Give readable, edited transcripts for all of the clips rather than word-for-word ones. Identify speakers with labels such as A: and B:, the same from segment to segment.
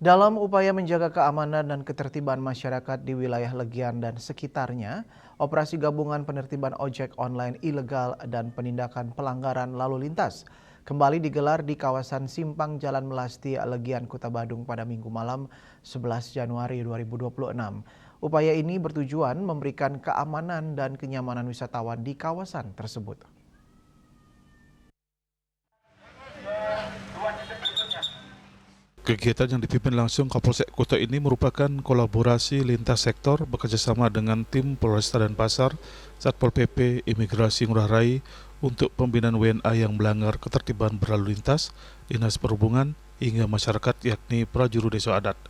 A: Dalam upaya menjaga keamanan dan ketertiban masyarakat di wilayah Legian dan sekitarnya, operasi gabungan penertiban ojek online ilegal dan penindakan pelanggaran lalu lintas kembali digelar di kawasan Simpang Jalan Melasti, Legian, Kota Badung pada Minggu malam 11 Januari 2026. Upaya ini bertujuan memberikan keamanan dan kenyamanan wisatawan di kawasan tersebut.
B: Kegiatan yang dipimpin langsung Kapolsek Kuta ini merupakan kolaborasi lintas sektor bekerjasama dengan tim Polresta Denpasar, Satpol PP, Imigrasi Ngurah Rai untuk pembinaan WNA yang melanggar ketertiban berlalu lintas, Dinas Perhubungan, hingga masyarakat yakni prajuru desa adat.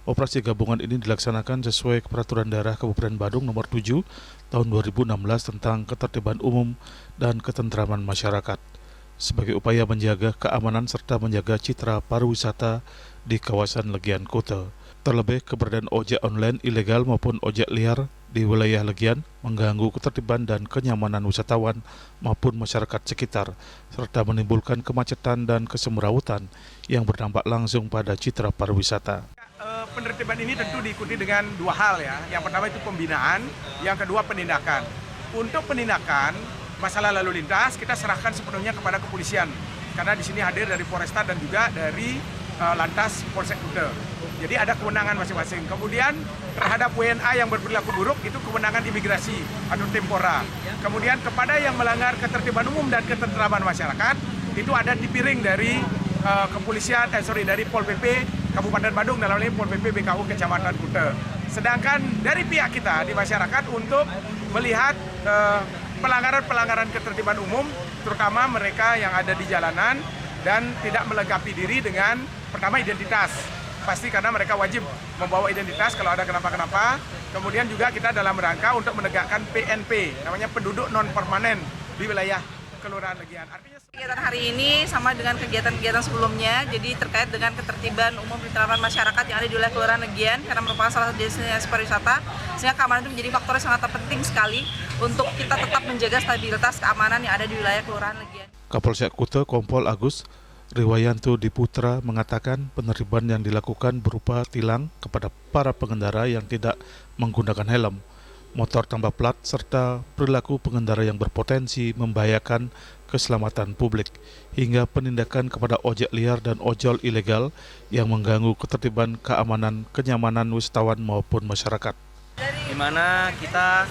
B: Operasi gabungan ini dilaksanakan sesuai Peraturan Daerah Kabupaten Badung Nomor 7 Tahun 2016 tentang ketertiban umum dan ketentraman masyarakat, sebagai upaya menjaga keamanan serta menjaga citra pariwisata di kawasan Legian Kota. Terlebih, keberadaan ojek online ilegal maupun ojek liar di wilayah Legian mengganggu ketertiban dan kenyamanan wisatawan maupun masyarakat sekitar, serta menimbulkan kemacetan dan kesemrawutan yang berdampak langsung pada citra pariwisata.
C: Penertiban ini tentu diikuti dengan dua hal ya. Yang pertama itu pembinaan, yang kedua penindakan. Untuk penindakan, masalah lalu lintas kita serahkan sepenuhnya kepada kepolisian, karena di sini hadir dari Polresta dan juga dari Lantas Polsek Kuta. Jadi ada kewenangan masing-masing. Kemudian terhadap WNA yang berperilaku buruk itu kewenangan imigrasi atau Tempora. Kemudian kepada yang melanggar ketertiban umum dan ketentraman masyarakat itu ada dipiring dari kepolisian, dari Pol PP Kabupaten Badung dalam ini Pol PP BKU Kecamatan Kuta. Sedangkan dari pihak kita di masyarakat untuk melihat pelanggaran-pelanggaran ketertiban umum, terutama mereka yang ada di jalanan dan tidak melengkapi diri dengan pertama identitas. Pasti karena mereka wajib membawa identitas kalau ada kenapa-kenapa. Kemudian juga kita dalam rangka untuk menegakkan PNP, namanya penduduk non permanen di wilayah Kelurahan Legian. Artinya
D: kegiatan hari ini sama dengan kegiatan-kegiatan sebelumnya, jadi terkait dengan ketertiban umum di tengah masyarakat yang ada di wilayah Kelurahan Legian karena merupakan salah satu destinasi pariwisata, sehingga keamanan itu menjadi faktor yang sangat penting sekali untuk kita tetap menjaga stabilitas keamanan yang ada di wilayah Kelurahan Legian.
B: Kapolsek Kuta Kompol Agus Riwayanto Diputra mengatakan penertiban yang dilakukan berupa tilang kepada para pengendara yang tidak menggunakan helm, motor tanpa plat, serta perilaku pengendara yang berpotensi membahayakan keselamatan publik, hingga penindakan kepada ojek liar dan ojol ilegal yang mengganggu ketertiban, keamanan, kenyamanan wisatawan maupun masyarakat.
E: Di mana kita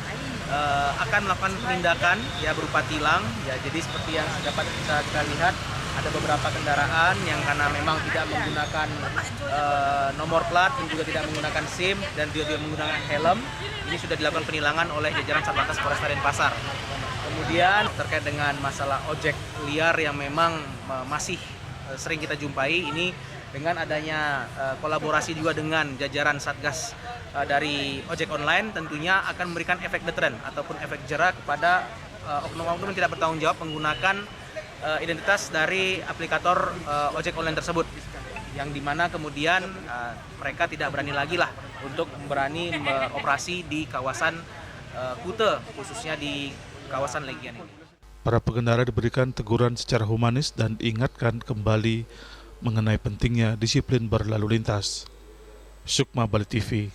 E: akan melakukan penindakan ya berupa tilang ya, jadi seperti yang dapat kita lihat ada beberapa kendaraan yang karena memang tidak menggunakan nomor plat dan juga tidak menggunakan SIM dan juga tidak menggunakan helm. Ini sudah dilakukan penilangan oleh jajaran Satlantas Polresta Denpasar. Kemudian terkait dengan masalah ojek liar yang memang masih sering kita jumpai, ini dengan adanya kolaborasi juga dengan jajaran Satgas dari ojek online tentunya akan memberikan efek deteren ataupun efek jera kepada oknum-oknum yang tidak bertanggung jawab menggunakan identitas dari aplikator ojek online tersebut, yang dimana kemudian mereka tidak berani lagi lah untuk berani beroperasi di kawasan Kuta, khususnya di kawasan Legian ini.
B: Para pengendara diberikan teguran secara humanis dan diingatkan kembali mengenai pentingnya disiplin berlalu lintas. Sukma Bali TV.